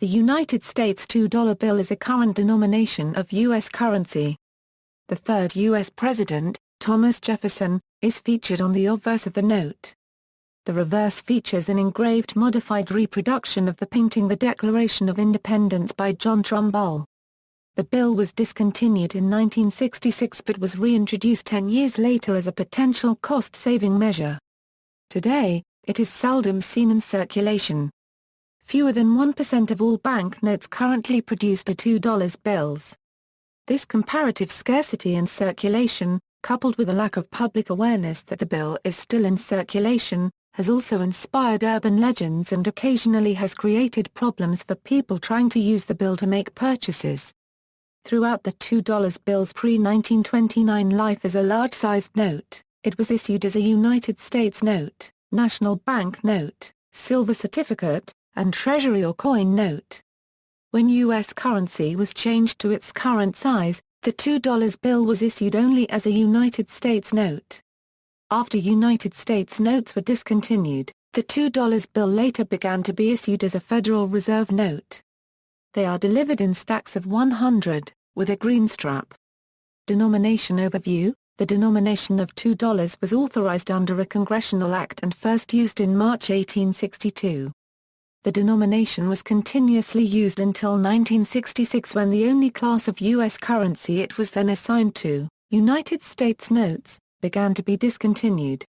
The United States $2 bill is a current denomination of U.S. currency. The third U.S. President, Thomas Jefferson, is featured on the obverse of the note. The reverse features an engraved modified reproduction of the painting The Declaration of Independence by John Trumbull. The bill was discontinued in 1966 but was reintroduced 10 years later as a potential cost-saving measure. Today, it is seldom seen in circulation. Fewer than 1% of all banknotes currently produced are $2 bills. This comparative scarcity in circulation, coupled with a lack of public awareness that the bill is still in circulation, has also inspired urban legends and occasionally has created problems for people trying to use the bill to make purchases. Throughout the $2 bill's pre-1929 life as a large-sized note, it was issued as a United States note, national bank note, silver certificate, and treasury or coin note. When U.S. currency was changed to its current size, the $2 bill was issued only as a United States note. After United States notes were discontinued, the $2 bill later began to be issued as a Federal Reserve note. They are delivered in stacks of 100, with a green strap. Denomination overview: the denomination of $2 was authorized under a congressional act and first used in March 1862. The denomination was continuously used until 1966 when the only class of U.S. currency it was then assigned to, United States notes, began to be discontinued.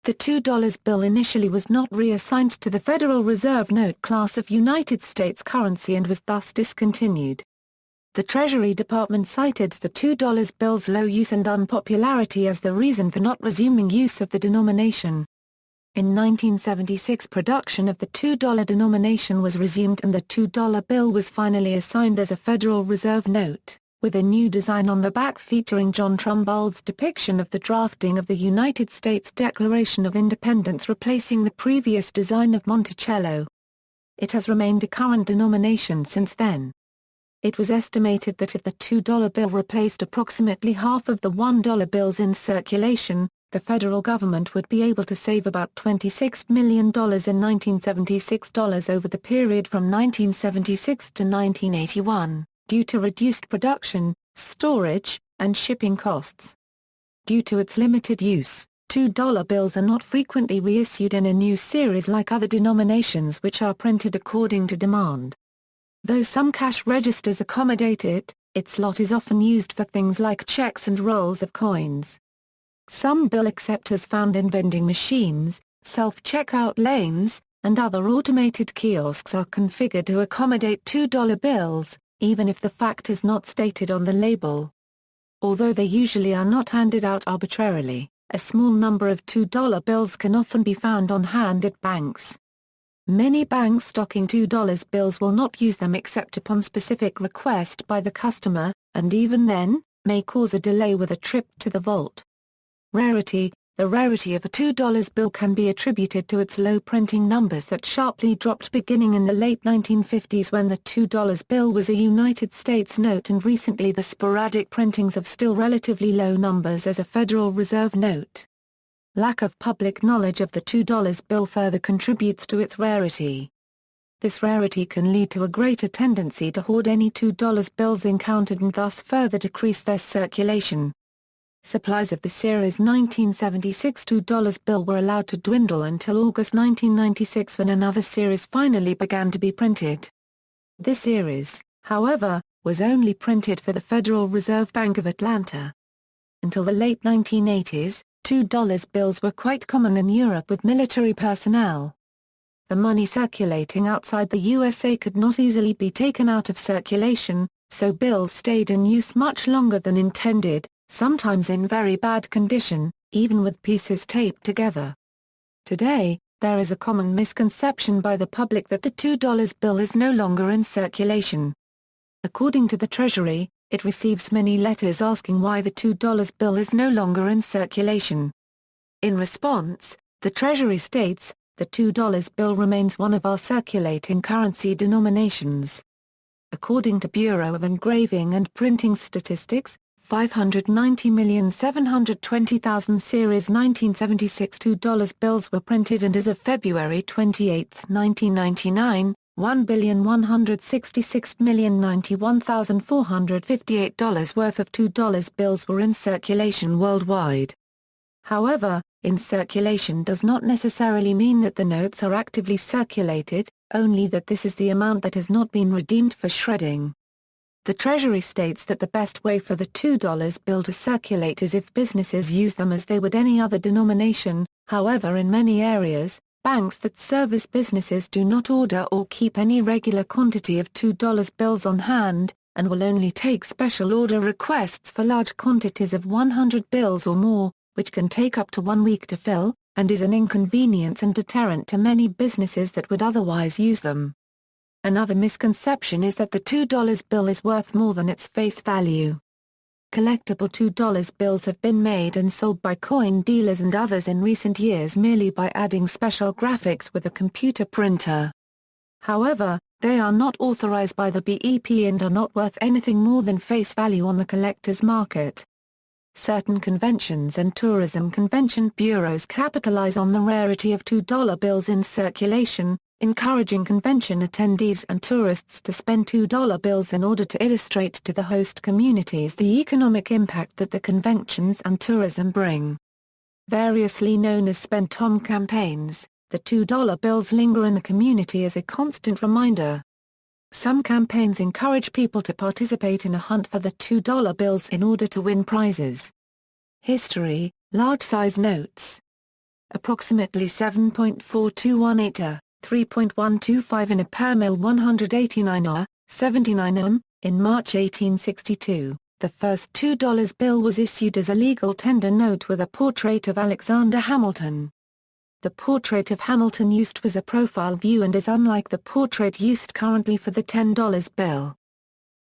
The $2 bill initially was not reassigned to the Federal Reserve note class of United States currency and was thus discontinued. The Treasury Department cited the $2 bill's low use and unpopularity as the reason for not resuming use of the denomination. In 1976 production of the $2 denomination was resumed and the $2 bill was finally assigned as a Federal Reserve note, with a new design on the back featuring John Trumbull's depiction of the drafting of the United States Declaration of Independence replacing the previous design of Monticello. It has remained a current denomination since then. It was estimated that if the $2 bill replaced approximately half of the $1 bills in circulation, the federal government would be able to save about $26 million in 1976 dollars over the period from 1976 to 1981. Due to reduced production, storage, and shipping costs. Due to its limited use, $2 bills are not frequently reissued in a new series like other denominations which are printed according to demand. Though some cash registers accommodate it, its slot is often used for things like checks and rolls of coins. Some bill acceptors found in vending machines, self-checkout lanes, and other automated kiosks are configured to accommodate $2 bills, even if the fact is not stated on the label. Although they usually are not handed out arbitrarily, a small number of $2 bills can often be found on hand at banks. Many banks stocking $2 bills will not use them except upon specific request by the customer, and even then, may cause a delay with a trip to the vault. Rarity: the rarity of a $2 bill can be attributed to its low printing numbers that sharply dropped beginning in the late 1950s when the $2 bill was a United States note and recently the sporadic printings of still relatively low numbers as a Federal Reserve note. Lack of public knowledge of the $2 bill further contributes to its rarity. This rarity can lead to a greater tendency to hoard any $2 bills encountered and thus further decrease their circulation. Supplies of the series 1976 $2 bill were allowed to dwindle until August 1996 when another series finally began to be printed. This series, however, was only printed for the Federal Reserve Bank of Atlanta. Until the late 1980s, $2 bills were quite common in Europe with military personnel. The money circulating outside the USA could not easily be taken out of circulation, so bills stayed in use much longer than intended, sometimes in very bad condition, even with pieces taped together. Today, there is a common misconception by the public that the $2 bill is no longer in circulation. According to the Treasury, it receives many letters asking why the $2 bill is no longer in circulation. In response, the Treasury states, the $2 bill remains one of our circulating currency denominations. According to Bureau of Engraving and Printing Statistics, 590,720,000 series 1976 $2 bills were printed and as of February 28, 1999, $1,166,091,458 worth of $2 bills were in circulation worldwide. However, in circulation does not necessarily mean that the notes are actively circulated, only that this is the amount that has not been redeemed for shredding. The Treasury states that the best way for the $2 bill to circulate is if businesses use them as they would any other denomination. However, in many areas, banks that service businesses do not order or keep any regular quantity of $2 bills on hand, and will only take special order requests for large quantities of 100 bills or more, which can take up to 1 week to fill, and is an inconvenience and deterrent to many businesses that would otherwise use them. Another misconception is that the $2 bill is worth more than its face value. Collectible $2 bills have been made and sold by coin dealers and others in recent years merely by adding special graphics with a computer printer. However, they are not authorized by the BEP and are not worth anything more than face value on the collector's market. Certain conventions and tourism convention bureaus capitalize on the rarity of $2 bills in circulation, encouraging convention attendees and tourists to spend $2 bills in order to illustrate to the host communities the economic impact that the conventions and tourism bring. Variously known as spend Tom campaigns, the $2 bills linger in the community as a constant reminder. Some campaigns encourage people to participate in a hunt for the $2 bills in order to win prizes. History: large-size notes. Approximately 7.4218 to 3.125 in a per mil 189 or 79 in March 1862, the first $2 bill was issued as a legal tender note with a portrait of Alexander Hamilton. The portrait of Hamilton used was a profile view and is unlike the portrait used currently for the $10 bill.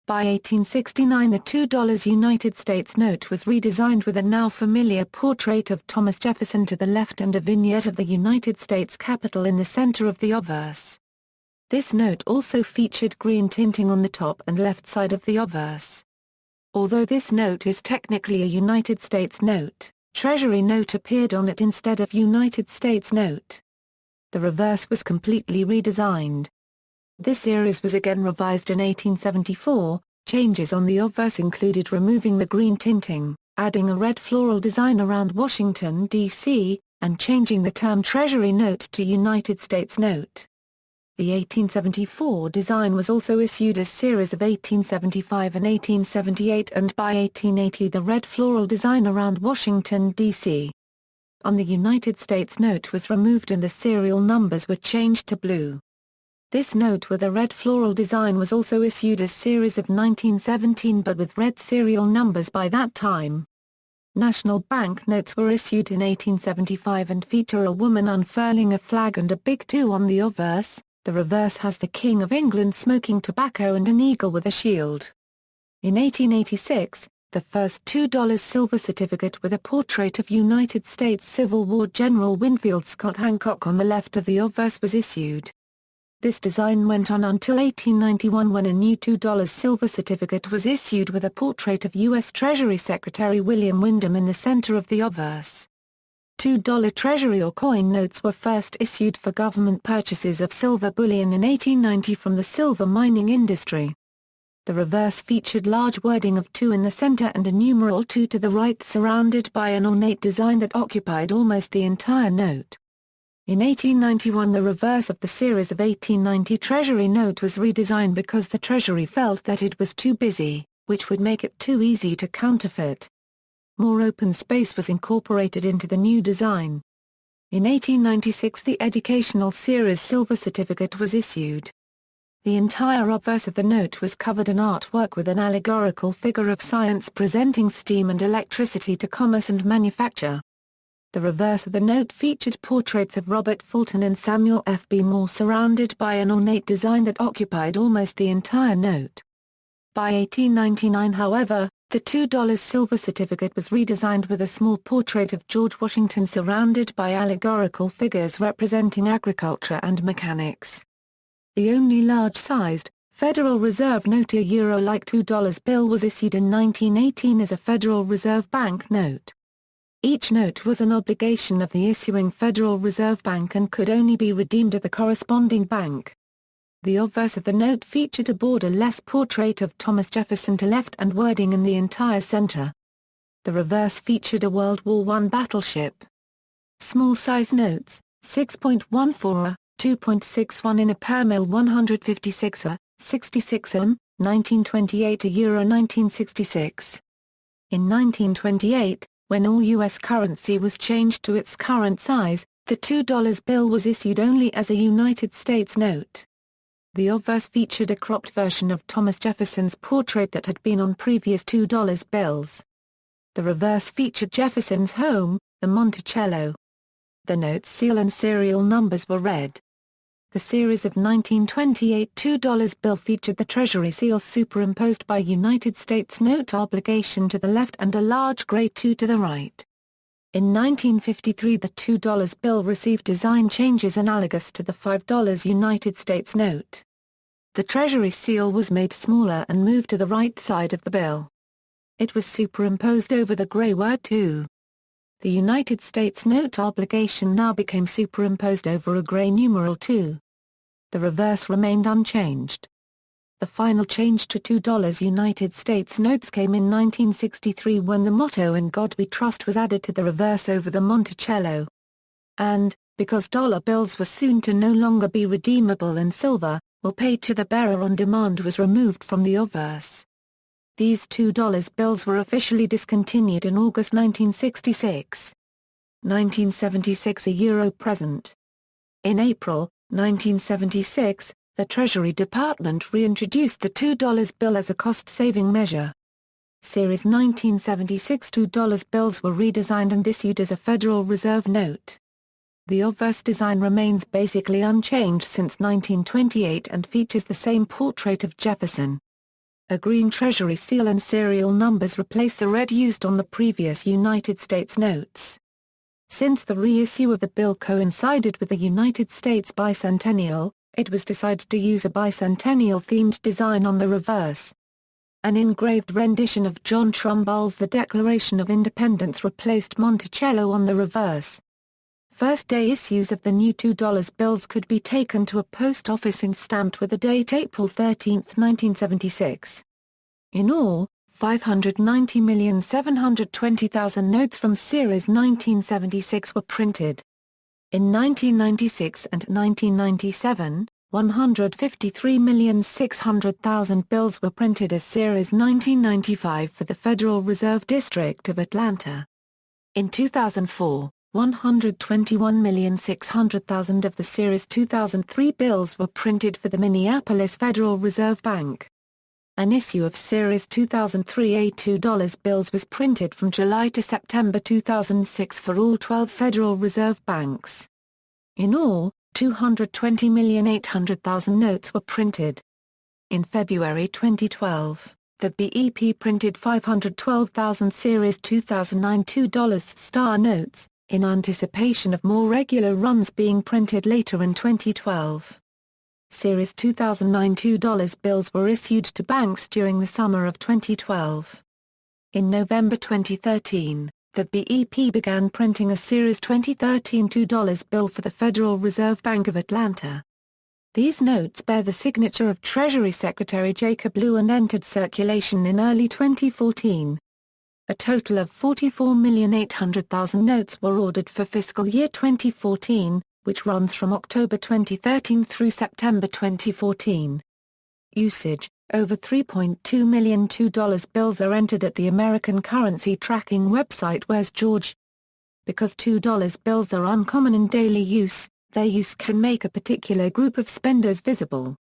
By 1869 the $2 United States note was redesigned with a now familiar portrait of Thomas Jefferson to the left and a vignette of the United States Capitol in the center of the obverse. This note also featured green tinting on the top and left side of the obverse. Although this note is technically a United States note, Treasury note appeared on it instead of United States note. The reverse was completely redesigned. This series was again revised in 1874. Changes on the obverse included removing the green tinting, adding a red floral design around Washington, D.C., and changing the term Treasury note to United States note. The 1874 design was also issued as series of 1875 and 1878, and by 1880 the red floral design around Washington, D.C. on the United States note was removed and the serial numbers were changed to blue. This note with a red floral design was also issued as series of 1917 but with red serial numbers by that time. National bank notes were issued in 1875 and feature a woman unfurling a flag and a big 2 on the obverse. The reverse has the King of England smoking tobacco and an eagle with a shield. In 1886, the first $2 silver certificate with a portrait of United States Civil War General Winfield Scott Hancock on the left of the obverse was issued. This design went on until 1891 when a new $2 silver certificate was issued with a portrait of U.S. Treasury Secretary William Windom in the center of the obverse. $2 Treasury or coin notes were first issued for government purchases of silver bullion in 1890 from the silver mining industry. The reverse featured large wording of 2 in the center and a numeral 2 to the right surrounded by an ornate design that occupied almost the entire note. In 1891 the reverse of the series of 1890 Treasury note was redesigned because the Treasury felt that it was too busy, which would make it too easy to counterfeit. More open space was incorporated into the new design. In 1896 the Educational Series Silver Certificate was issued. The entire obverse of the note was covered in artwork with an allegorical figure of science presenting steam and electricity to commerce and manufacture. The reverse of the note featured portraits of Robert Fulton and Samuel F. B. Moore surrounded by an ornate design that occupied almost the entire note. By 1899 however, the $2 silver certificate was redesigned with a small portrait of George Washington surrounded by allegorical figures representing agriculture and mechanics. The only large-sized, Federal Reserve note Euro-like $2 bill was issued in 1918 as a Federal Reserve Bank note. Each note was an obligation of the issuing Federal Reserve Bank and could only be redeemed at the corresponding bank. The obverse of the note featured a borderless portrait of Thomas Jefferson to left and wording in the entire center. The reverse featured a World War I battleship. Small size notes, 6.14, 2.61 in a per mil 156, 66 1928 Euro 1966. In 1928, when all U.S. currency was changed to its current size, the $2 bill was issued only as a United States note. The obverse featured a cropped version of Thomas Jefferson's portrait that had been on previous $2 bills. The reverse featured Jefferson's home, the Monticello. The note's seal and serial numbers were red. The series of 1928 $2 bill featured the Treasury seal superimposed by United States note obligation to the left and a large gray 2 to the right. In 1953 the $2 bill received design changes analogous to the $5 United States note. The Treasury seal was made smaller and moved to the right side of the bill. It was superimposed over the gray word 2. The United States note obligation now became superimposed over a gray numeral 2. The reverse remained unchanged. The final change to $2 United States notes came in 1963 when the motto "In God We Trust" was added to the reverse over the Monticello. And, because dollar bills were soon to no longer be redeemable in silver, or paid to the bearer on demand was removed from the obverse. These $2 bills were officially discontinued in August 1966. 1976 a Euro present. In April 1976, the Treasury Department reintroduced the $2 bill as a cost-saving measure. Series 1976 $2 bills were redesigned and issued as a Federal Reserve note. The obverse design remains basically unchanged since 1928 and features the same portrait of Jefferson. A green Treasury seal and serial numbers replace the red used on the previous United States notes. Since the reissue of the bill coincided with the United States bicentennial, it was decided to use a bicentennial-themed design on the reverse. An engraved rendition of John Trumbull's The Declaration of Independence replaced Monticello on the reverse. First-day issues of the new $2 bills could be taken to a post office and stamped with the date April 13, 1976. In all, 590,720,000 notes from Series 1976 were printed. In 1996 and 1997, 153,600,000 bills were printed as Series 1995 for the Federal Reserve District of Atlanta. In 2004, 121,600,000 of the Series 2003 bills were printed for the Minneapolis Federal Reserve Bank. An issue of Series 2003 $2 bills was printed from July to September 2006 for all 12 Federal Reserve banks. In all, 220,800,000 notes were printed. In February 2012, the BEP printed 512,000 Series 2009 $2 star notes, in anticipation of more regular runs being printed later in 2012. Series 2009 $2 bills were issued to banks during the summer of 2012. In November 2013, the BEP began printing a Series 2013 $2 bill for the Federal Reserve Bank of Atlanta. These notes bear the signature of Treasury Secretary Jacob Lew and entered circulation in early 2014. A total of 44,800,000 notes were ordered for fiscal year 2014, which runs from October 2013 through September 2014. Usage: over 3.2 million $2 bills are entered at the American currency tracking website Where's George? Because $2 bills are uncommon in daily use, their use can make a particular group of spenders visible.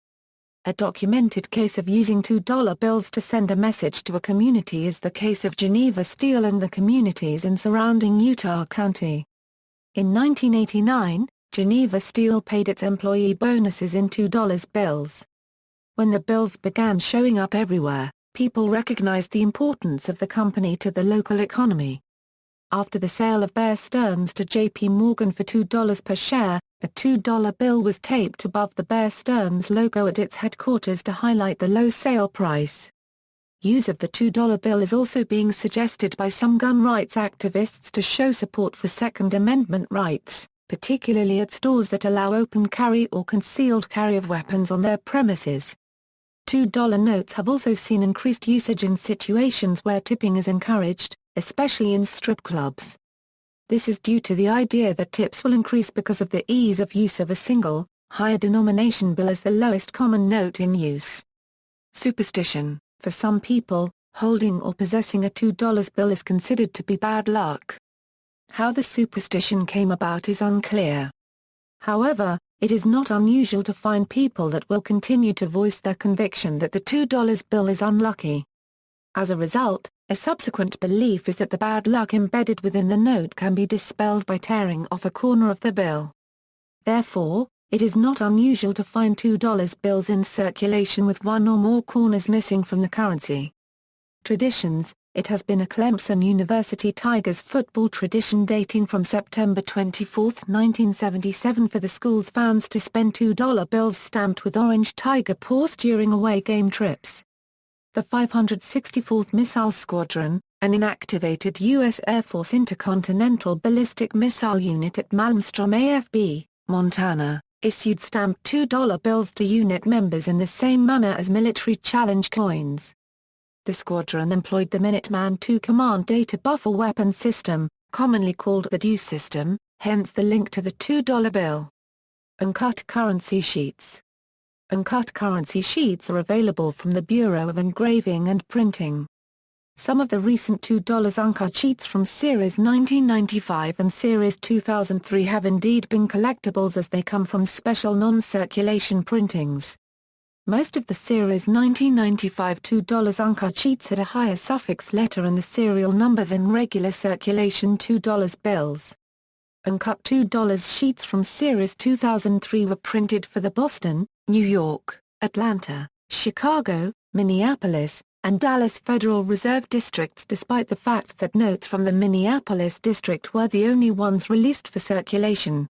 A documented case of using $2 bills to send a message to a community is the case of Geneva Steel and the communities in surrounding Utah County. In 1989, Geneva Steel paid its employee bonuses in $2 bills. When the bills began showing up everywhere, people recognized the importance of the company to the local economy. After the sale of Bear Stearns to J.P. Morgan for $2 per share, a $2 bill was taped above the Bear Stearns logo at its headquarters to highlight the low sale price. Use of the $2 bill is also being suggested by some gun rights activists to show support for Second Amendment rights, particularly at stores that allow open carry or concealed carry of weapons on their premises. $2 notes have also seen increased usage in situations where tipping is encouraged, especially in strip clubs. This is due to the idea that tips will increase because of the ease of use of a single, higher denomination bill as the lowest common note in use. Superstition: for some people, holding or possessing a $2 bill is considered to be bad luck. How the superstition came about is unclear. However, it is not unusual to find people that will continue to voice their conviction that the $2 bill is unlucky. As a result, a subsequent belief is that the bad luck embedded within the note can be dispelled by tearing off a corner of the bill. Therefore, it is not unusual to find $2 bills in circulation with one or more corners missing from the currency. Traditions: it has been a Clemson University Tigers football tradition dating from September 24, 1977 for the school's fans to spend $2 bills stamped with orange tiger paws during away game trips. The 564th Missile Squadron, an inactivated U.S. Air Force intercontinental ballistic missile unit at Malmstrom AFB, Montana, issued stamped $2 bills to unit members in the same manner as military challenge coins. The squadron employed the Minuteman II command data buffer weapon system, commonly called the DEW system, hence the link to the $2 bill. Uncut currency sheets. Uncut currency sheets are available from the Bureau of Engraving and Printing. Some of the recent $2 uncut sheets from Series 1995 and Series 2003 have indeed been collectibles as they come from special non-circulation printings. Most of the Series 1995 $2 uncut sheets had a higher suffix letter in the serial number than regular circulation $2 bills. Uncut $2 sheets from Series 2003 were printed for the Boston, New York, Atlanta, Chicago, Minneapolis, and Dallas Federal Reserve districts despite the fact that notes from the Minneapolis district were the only ones released for circulation.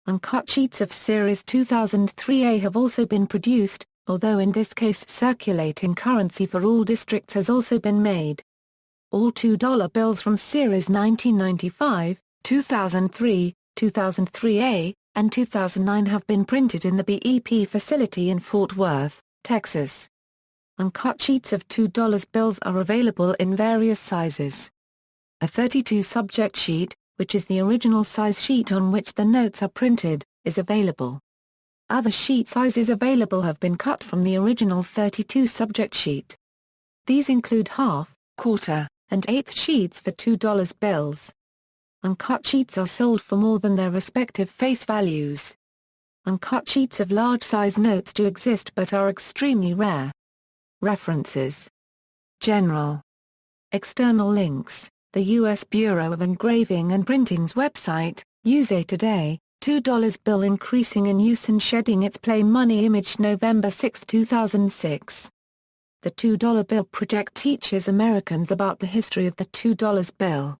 Uncut sheets of Series 2003A have also been produced, although in this case circulating currency for all districts has also been made. All $2 bills from Series 1995, 2003, 2003A, and 2009 have been printed in the BEP facility in Fort Worth, Texas. Uncut sheets of $2 bills are available in various sizes. A 32 subject sheet, which is the original size sheet on which the notes are printed, is available. Other sheet sizes available have been cut from the original 32 subject sheet. These include half, quarter, and eighth sheets for $2 bills. Uncut sheets are sold for more than their respective face values. Uncut sheets of large size notes do exist but are extremely rare. References. General. External links: the U.S. Bureau of Engraving and Printing's website, USA Today, $2 bill increasing in use and shedding its plain money image November 6, 2006. The $2 bill project teaches Americans about the history of the $2 bill.